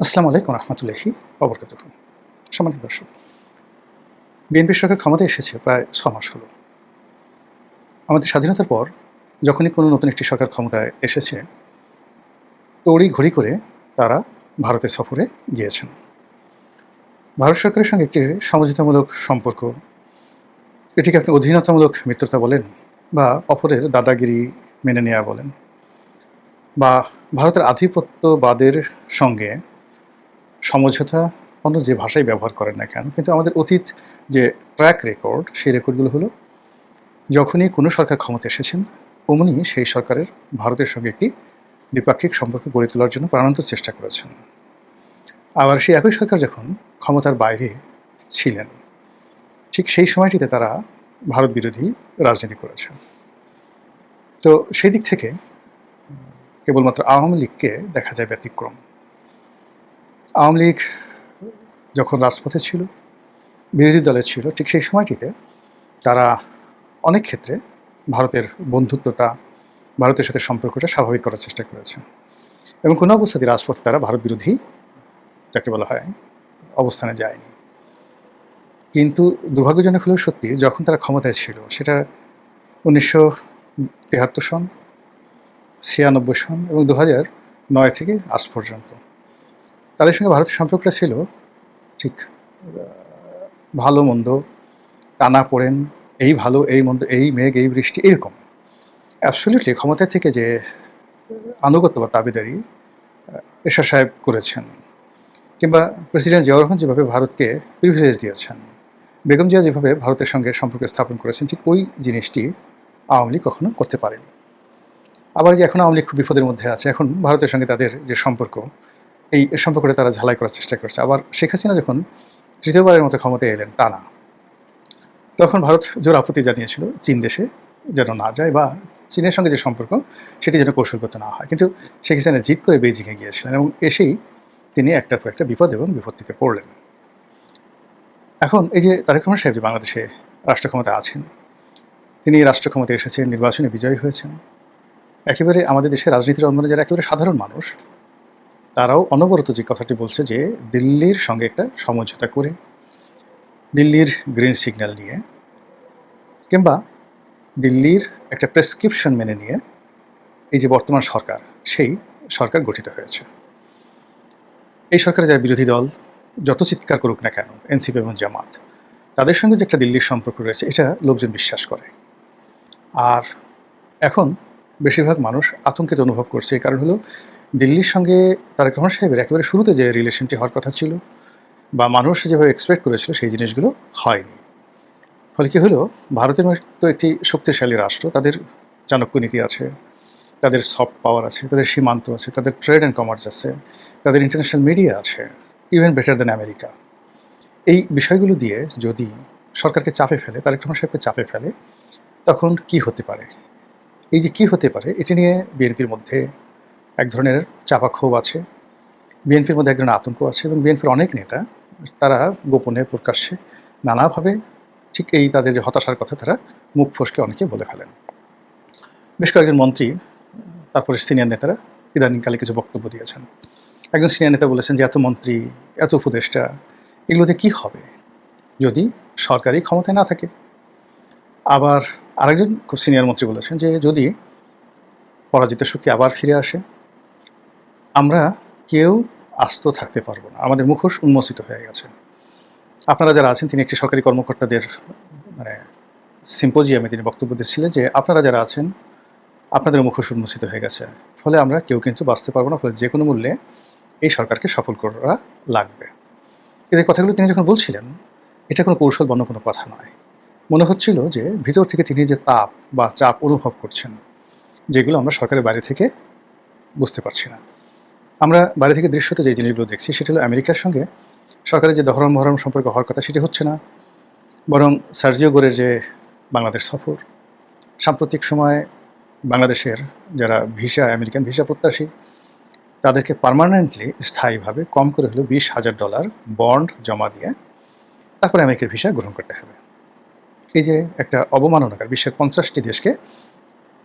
আসসালামু আলাইকুম রহমতুল্লাহি ওবরকাতুহ। সম্মানিত দর্শক, বিএনপি সরকার ক্ষমতায় এসেছে প্রায় ৬ মাস হলো। আমাদের স্বাধীনতার পর যখনই কোনো নতুন একটি সরকার ক্ষমতায় এসেছে, তড়িঘড়ি করে তারা ভারতে সফরে গিয়েছেন। ভারত সরকারের সঙ্গে একটি সমঝোতামূলক সম্পর্ক, এটিকে আপনি অধীনতামূলক মিত্রতা বলেন বা অপরের দাদাগিরি মেনে নেওয়া বলেন, বা ভারতের আধিপত্যবাদের সঙ্গে সমঝোতা অন্য যে ভাষাই ব্যবহার করেন না কেন, কিন্তু আমাদের অতীত যে ট্র্যাক রেকর্ড, সেই রেকর্ডগুলো হলো যখনই কোনো সরকার ক্ষমতা এসেছেন অমনি সেই সরকারের ভারতের সঙ্গে একটি দ্বিপাক্ষিক সম্পর্ক গড়ে তোলার জন্য প্রাণান্তর চেষ্টা করেছেন। আবার সেই একই সরকার যখন ক্ষমতার বাইরে ছিলেন, ঠিক সেই সময়টিতে তারা ভারত বিরোধী রাজনীতি করেছেন। তো সেই দিক থেকে কেবলমাত্র আওয়ামী লীগকে দেখা যায় ব্যতিক্রম। আওয়ামী লীগ যখন রাজপথে ছিল, বিরোধী দলে ছিল, ঠিক সেই সময়টিতে তারা অনেক ক্ষেত্রে ভারতের বন্ধুত্বটা, ভারতের সাথে সম্পর্কটা স্বাভাবিক করার চেষ্টা করেছেন এবং কোনো অবস্থাতেই রাজপথে তারা ভারত বিরোধী, যাকে বলা হয়, অবস্থানে যায়নি। কিন্তু দুর্ভাগ্যজনক হলেও সত্যি, যখন তারা ক্ষমতায় ছিল, সেটা ১৯৭৩ সন, ৯৬ সন এবং ২০০৯ থেকে আজ পর্যন্ত তাদের সঙ্গে ভারতের সম্পর্কটা ছিল ঠিক ভালো মন্দ, টানাপোড়েন, এই ভালো এই মন্দ, এই মেঘ এই বৃষ্টি, এরকম। অ্যাবসলিউটলি ক্ষমতা থেকে যে আনুগত্য বা দাবিদারি এরশাদ সাহেব করেছেন, কিংবা প্রেসিডেন্ট জিয়াউর রহমান যেভাবে ভারতকে প্রিভিলেজ দিয়েছেন, বেগম জিয়া যেভাবে ভারতের সঙ্গে সম্পর্ক স্থাপন করেছেন, ঠিক ওই জিনিসটি আওয়ামী লীগ কখনো করতে পারেনি। আবার যে এখন আওয়ামী লীগ খুব বিপদের মধ্যে আছে, এখন ভারতের সঙ্গে তাদের যে সম্পর্ক, এই সম্পর্কটা তারা ঝালাই করার চেষ্টা করছে। আবার শেখ হাসিনা যখন তৃতীয়বারের মতো ক্ষমতায় এলেন টানা, তখন ভারত জোর আপত্তি জানিয়েছিল চীন দেশে যেন না যায়, বা চীনের সঙ্গে যে সম্পর্ক সেটি যেন কৌশলগত না হয়। কিন্তু শেখ হাসিনা জিদ করে বেইজিংয়ে গিয়েছিলেন এবং এসেই তিনি একটার পর একটা বিপদ এবং বিপত্তিতে পড়লেন। এখন এই যে তারেক রহমান সাহেব যে বাংলাদেশে রাষ্ট্র ক্ষমতায় আছেন, তিনি রাষ্ট্র ক্ষমতায় এসেছেন, নির্বাচনে বিজয়ী হয়েছেন। একেবারে আমাদের দেশের রাজনীতির অঙ্গনে যারা একেবারে সাধারণ মানুষ, তারাও অনবরত যে কথাটি বলছে যে দিল্লির সঙ্গে একটা সমঝোতা করে, দিল্লির গ্রিন সিগন্যাল নিয়ে, কিংবা দিল্লির একটা প্রেসক্রিপশন মেনে নিয়ে এই যে বর্তমান সরকার, সেই সরকার গঠিত হয়েছে। এই সরকারের যারা বিরোধী দল যত চিৎকার করুক না কেন, এনসিপি এবং জামাত, তাদের সঙ্গে যে একটা দিল্লির সম্পর্ক রয়েছে, এটা লোকজন বিশ্বাস করে। আর এখন বেশিরভাগ মানুষ আতঙ্কিত অনুভব করছে। এই কারণ হলো, দিল্লির সঙ্গে তারেক রহমান সাহেবের একেবারে শুরুতে যে রিলেশনটি হওয়ার কথা ছিল বা মানুষ যেভাবে এক্সপেক্ট করেছিল, সেই জিনিসগুলো হয়নি। ফলে কী হলো, ভারতের মতো একটি শক্তিশালী রাষ্ট্র, তাদের চাণক্য নীতি আছে, তাদের সফট পাওয়ার আছে, তাদের সীমান্ত আছে, তাদের ট্রেড অ্যান্ড কমার্স আছে, তাদের ইন্টারন্যাশনাল মিডিয়া আছে, ইভেন বেটার দ্যান আমেরিকা। এই বিষয়গুলো দিয়ে যদি সরকারকে চাপে ফেলে, তারেক রহমান সাহেবকে চাপে ফেলে, তখন কি হতে পারে? এই যে কী হতে পারে, এটি নিয়ে বিএনপির মধ্যে এক ধরনের চাপা ক্ষোভ আছে, বিএনপির মধ্যে এক ধরনের আতঙ্ক আছে এবং বিএনপির অনেক নেতা, তারা গোপনে প্রকাশ্যে নানাভাবে ঠিক এই তাদের যে হতাশার কথা, তারা মুখ ফসকে অনেকে বলে ফেলেন। বেশ কয়েকজন মন্ত্রী, তারপরে সিনিয়র নেতারা ইদানিংকালে কিছু বক্তব্য দিয়েছেন। একজন সিনিয়র নেতা বলেছেন যে এত মন্ত্রী, এত উপদেষ্টা, এগুলোতে কি হবে যদি সরকারি ক্ষমতায় না থাকে। আবার আরেকজন খুব সিনিয়র মন্ত্রী বলেছেন যে যদি পরাজিত শক্তি আবার ফিরে আসে, আমরা কেউ আস্ত থাকতে পারবো না, আমাদের মুখোশ উন্মোচিত হয়ে গেছে। আপনারা যারা আছেন, তিনি একটি সরকারি কর্মকর্তাদের মানে সিম্পোজিয়ামে তিনি বক্তব্য দিচ্ছিলেন যে আপনারা যারা আছেন, আপনাদের মুখোশ উন্মোচিত হয়ে গেছে, ফলে আমরা কেউ কিন্তু বাঁচতে পারবো না, ফলে যে কোনো মূল্যে এই সরকারকে সফল করা লাগবে। এই কথাগুলো তিনি যখন বলছিলেন, এটা কোনো কৌশল বন্য কোনো কথা নয়। মনে হচ্ছিল যে ভিতর থেকে তিনি যে তাপ বা চাপ অনুভব করছেন, যেগুলো আমরা সরকারের বাইরে থেকে বুঝতে পারছি না। আমরা বাইরে থেকে দৃশ্যত যে জিনিসগুলো দেখছি, সেটা হলো আমেরিকার সঙ্গে সরকারের যে দহরম মহরম সম্পর্ক হওয়ার কথা, সেটি হচ্ছে না। বরং সার্জিও গোরের যে বাংলাদেশ সফর, সাম্প্রতিক সময়ে বাংলাদেশের যারা আমেরিকান ভিসা প্রত্যাশী, তাদেরকে পার্মানেন্টলি, স্থায়ীভাবে কম করে হলেও $20,000 বন্ড জমা দিয়ে তারপরে আমেরিকার ভিসা গ্রহণ করতে হবে। এই যে একটা অবমাননাকার, বিশ্বের 50টি দেশকে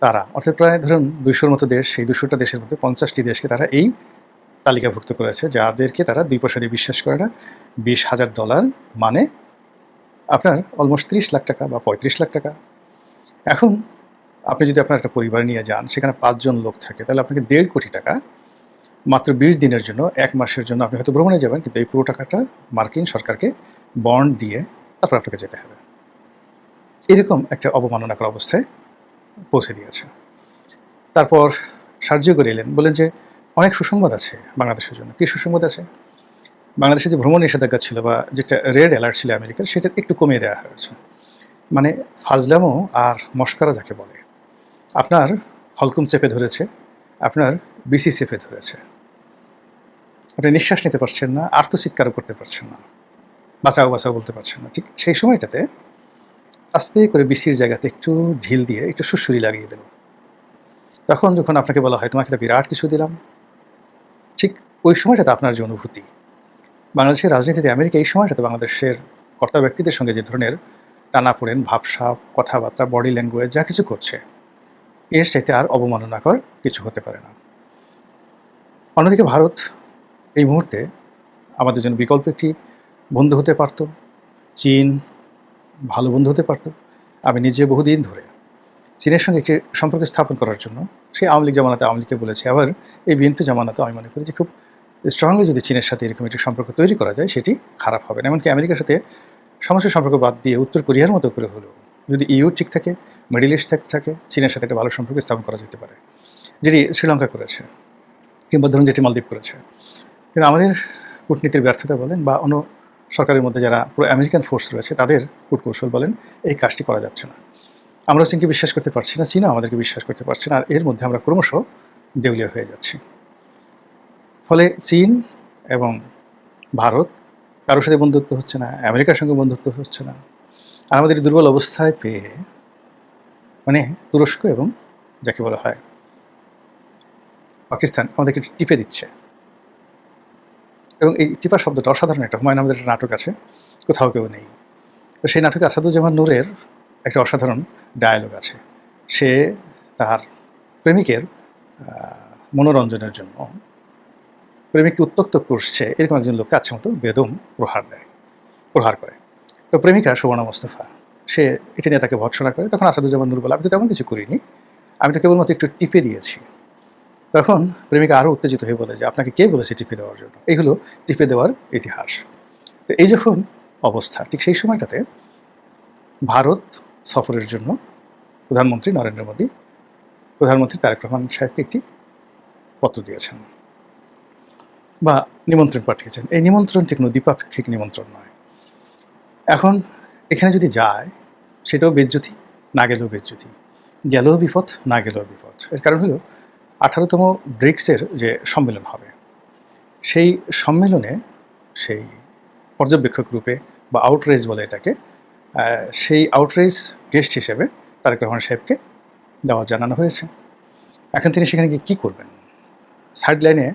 তারা, অর্থাৎ প্রায় ধরুন 200-র মতো দেশ, সেই 200টা দেশের মধ্যে 50টি দেশকে তারা এই তালিকাভুক্ত করেছে, যাদেরকে তারা 2 পয়সা দিয়ে বিশ্বাস করে না। $20,000 মানে আপনার অলমোস্ট 30 লাখ টাকা বা 35 লাখ টাকা। এখন আপনি যদি আপনার একটা পরিবার নিয়ে যান, সেখানে 5 জন লোক থাকে, তাহলে আপনাকে 1.5 কোটি টাকা মাত্র 20 দিনের জন্য, 1 মাসের জন্য আপনি হয়তো ভ্রমণে যাবেন, কিন্তু এই পুরো টাকাটা মার্কিন সরকারকে বন্ড দিয়ে তারপর আপনাকে যেতে হবে। এরকম একটা অবমাননাকর অবস্থায় পৌঁছে দিয়েছে। তারপর সাহায্য করে এলেন, বললেন যে অনেক সুসংবাদ আছে বাংলাদেশের জন্য। কী সুসংবাদ আছে? বাংলাদেশে যে ভ্রমণ নিষেধাজ্ঞা ছিল বা যেটা রেড অ্যালার্ট ছিল আমেরিকার, সেটা একটু কমিয়ে দেওয়া হয়েছে। মানে ফাজলামো আর মশকরা যাকে বলে। আপনার হলকুম চেপে ধরেছে, আপনার বিসি চেপে ধরেছে, আপনি নিঃশ্বাস নিতে পারছেন না, আর্তচিৎকারও করতে পারছেন না, বাঁচাও বাঁচাও বলতে পারছেন না। ঠিক সেই সময়টাতে আস্তে করে বিসির জায়গাতে একটু ঢিল দিয়ে একটু সুড়সুড়ি লাগিয়ে দেব। তখন যখন আপনাকে বলা হয় তোমাকে একটা বিরাট কিছু দিলাম, ঠিক ওই সময়টাতে আপনার যে অনুভূতি, বাংলাদেশের রাজনীতিতে আমেরিকা এই সময়টাতে বাংলাদেশের কর্তা ব্যক্তিদের সঙ্গে যে ধরনের টানাপোড়েন, ভাবসাব, কথাবার্তা, বডি ল্যাঙ্গুয়েজ যা কিছু করছে, এর চাইতে আর অবমাননাকর কিছু হতে পারে না। অন্যদিকে ভারত এই মুহূর্তে আমাদের জন্য বিকল্প একটি বন্ধু হতে পারত, চীন ভালো বন্ধু হতে পারত। আমি নিজে বহুদিন ধরে চীনের সঙ্গে একটি সম্পর্ক স্থাপন করার জন্য সেই আওয়ামী লীগ জামানাতে আওয়ামী লীগকে বলেছি, আবার এই বিএনপি জামানাতে আমি মনে করি যে খুব স্ট্রংলি যদি চীনের সাথে এরকম একটি সম্পর্ক তৈরি করা যায়, সেটি খারাপ হবে না। এমনকি আমেরিকার সাথে সমস্ত সম্পর্ক বাদ দিয়ে উত্তর কোরিয়ার মতো করে হলেও যদি ইউ ঠিক থাকে, মিডল ইস্ট থাকে, চীনের সাথে একটা ভালো সম্পর্ক স্থাপন করা যেতে পারে, যেটি শ্রীলঙ্কা করেছে কিংবা ধরুন যেটি মালদ্বীপ করেছে। কিন্তু আমাদের কূটনীতির ব্যর্থতা বলেন বা অন্য সরকারের মধ্যে যারা পুরো আমেরিকান ফোর্স রয়েছে তাদের কূটকৌশল বলেন, এই কাজটি করা যাচ্ছে না। আমরা চীনকে বিশ্বাস করতে পারছি না, চীনও আমাদেরকে বিশ্বাস করতে পারছে না, আর এর মধ্যে আমরা ক্রমশ দেউলিয়া হয়ে যাচ্ছি। ফলে চীন এবং ভারত কারোর সাথে বন্ধুত্ব হচ্ছে না, আমেরিকার সঙ্গে বন্ধুত্ব হচ্ছে না। আর আমাদের দুর্বল অবস্থায় পেয়ে মানে তুরস্ক এবং যাকে বলা হয় পাকিস্তান আমাদেরকে টিপে দিচ্ছে। এবং এই টিপা শব্দটা অসাধারণ একটা, হুমায়ুন আহমেদের একটা নাটক আছে, কোথাও কেউ নেই। তো সেই নাটকে আসাদুজ্জামান নূরের একটা অসাধারণ ডায়ালগ আছে। সে তার প্রেমিকের মনোরঞ্জনের জন্য প্রেমিককে উত্ত্যক্ত করছে এরকম একজন লোককে আছে মতো বেদম প্রহার করে। তো প্রেমিকা সুবর্ণা মোস্তফা সে এটা নিয়ে তাকে ভৎসনা করে। তখন আসাদুজ্জামান নূর বলে, আমি তো তেমন কিছু করিনি, আমি তো কেবলমাত্র একটু টিপে দিয়েছি। তখন প্রেমিকা আরও উত্তেজিত হয়ে বলে যে আপনাকে কে বলেছে টিপে দেওয়ার জন্য? এই হলো টিপে দেওয়ার ইতিহাস। তো এই যখন অবস্থা, ঠিক সেই সময়টাতে ভারত সফরের জন্য প্রধানমন্ত্রী নরেন্দ্র মোদী প্রধানমন্ত্রী তারেক রহমান সাহেবকে একটি পত্র দিয়েছেন বা নিমন্ত্রণ পাঠিয়েছেন। এই নিমন্ত্রণটি কোনো দ্বিপাক্ষিক নিমন্ত্রণ নয়। এখন এখানে যদি যায় সেটাও বেজ্জতি, না গেলেও বেজ্জতি, গেলেও বিপদ, না গেলেও বিপদ। এর কারণ হলো 18তম ব্রিক্সের যে সম্মেলন হবে, সেই সম্মেলনে সেই পর্যবেক্ষক রূপে বা আউটরেজ বলে এটাকে, সেই আউটরেজ গেস্ট হিসেবে তারেক রহমান সাহেবকে দাওয়াত জানানো হয়েছে। এখন তিনি সেখানে গিয়ে কী করবেন? সাইড লাইনে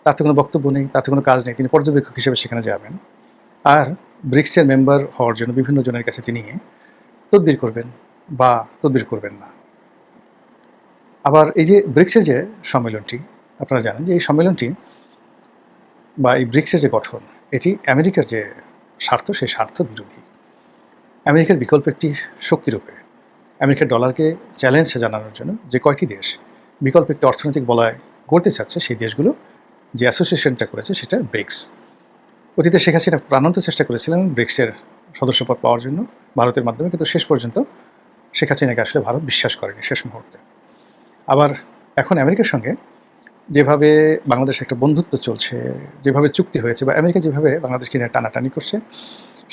তার তো কোনো বক্তব্য নেই, তার তো কোনো কাজ নেই, তিনি পর্যবেক্ষক হিসেবে সেখানে যাবেন আর ব্রিক্সের মেম্বার হওয়ার জন্য বিভিন্ন জনের কাছে তিনি তদবির করবেন বা তদবির করবেন না। আবার এই যে ব্রিক্সের যে সম্মেলনটি, আপনারা জানেন যে এই সম্মেলনটি বা এই ব্রিক্সের যে গঠন, এটি আমেরিকার যে স্বার্থ, সেই স্বার্থ বিরোধী। আমেরিকার বিকল্প একটি শক্তিরূপে আমেরিকার ডলারকে চ্যালেঞ্জ জানানোর জন্য যে কয়টি দেশ বিকল্প একটি অর্থনৈতিক বলয় গড়তে চাচ্ছে, সেই দেশগুলো যে অ্যাসোসিয়েশনটা করেছে সেটা ব্রিক্স। অতীতে শেখ হাসিনা প্রাণান্ত চেষ্টা করেছিলেন ব্রিক্সের সদস্যপদ পাওয়ার জন্য ভারতের মাধ্যমে, কিন্তু শেষ পর্যন্ত শেখ হাসিনাকে আসলে ভারত বিশ্বাস করেনি শেষ মুহূর্তে। আবার এখন আমেরিকার সঙ্গে যেভাবে বাংলাদেশ একটা বন্ধুত্ব চলছে, যেভাবে চুক্তি হয়েছে বা আমেরিকা যেভাবে বাংলাদেশকে নিয়ে টানাটানি করছে,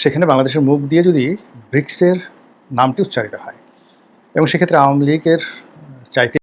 সেখানে বাংলাদেশের মুখ দিয়ে যদি ব্রিক্সের নামটি উচ্চারিত হয় এবং সেক্ষেত্রে আওয়ামী লীগের চাইতে